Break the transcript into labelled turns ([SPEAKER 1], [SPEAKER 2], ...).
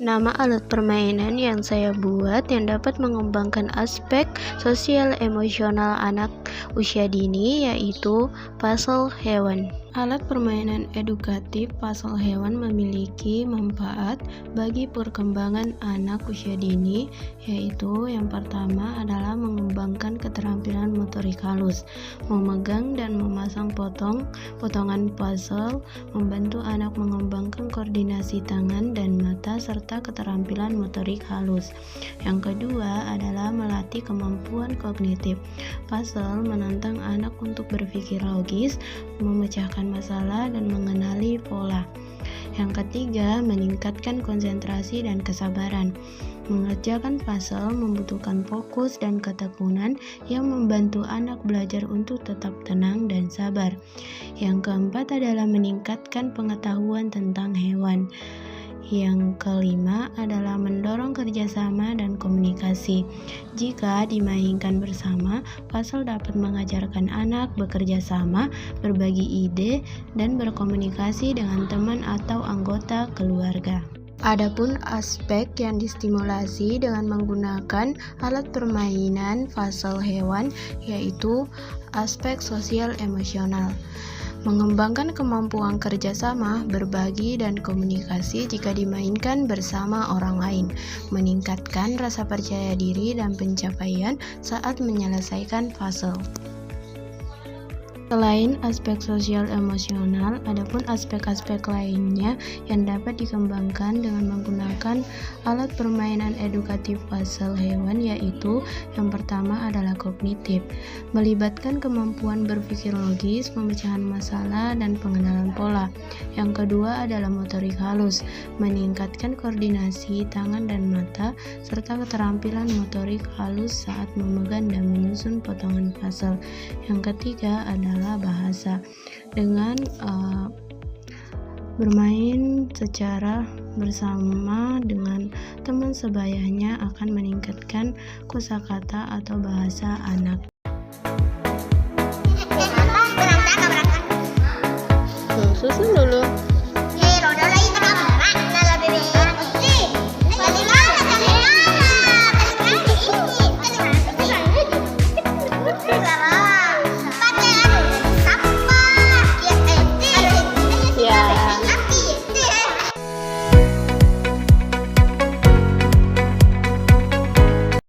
[SPEAKER 1] Nama alat permainan yang saya buat yang dapat mengembangkan aspek sosial emosional anak usia dini yaitu puzzle hewan. Alat permainan edukatif puzzle hewan memiliki manfaat bagi perkembangan anak usia dini, yaitu yang pertama adalah mengembangkan keterampilan motorik halus, memegang dan memasang potongan puzzle, membantu anak mengembangkan koordinasi tangan dan mata serta keterampilan motorik halus. Yang kedua adalah melatih kemampuan kognitif. Puzzle menantang anak untuk berpikir logis, memecahkan masalah dan mengenali pola. Yang ketiga, meningkatkan konsentrasi dan kesabaran. Mengerjakan puzzle membutuhkan fokus dan ketekunan yang membantu anak belajar untuk tetap tenang dan sabar. Yang keempat adalah meningkatkan pengetahuan tentang hewan. Yang kelima adalah mendorong kerjasama dan komunikasi. Jika dimainkan bersama, puzzle dapat mengajarkan anak bekerja sama, berbagi ide, dan berkomunikasi dengan teman atau anggota keluarga. Adapun aspek yang distimulasi dengan menggunakan alat permainan puzzle hewan yaitu aspek sosial emosional. Mengembangkan kemampuan kerjasama, berbagi, dan komunikasi jika dimainkan bersama orang lain, meningkatkan rasa percaya diri dan pencapaian saat menyelesaikan puzzle. Selain aspek sosial emosional, adapun aspek-aspek lainnya yang dapat dikembangkan dengan menggunakan alat permainan edukatif puzzle hewan yaitu yang pertama adalah kognitif, melibatkan kemampuan berpikir logis, pemecahan masalah, dan pengenalan pola. Yang kedua adalah motorik halus, meningkatkan koordinasi tangan dan mata, serta keterampilan motorik halus saat memegang dan menyusun potongan puzzle. Yang ketiga adalah bahasa, dengan bermain secara bersama dengan teman sebayanya akan meningkatkan kosakata atau bahasa anak. Susun dulu.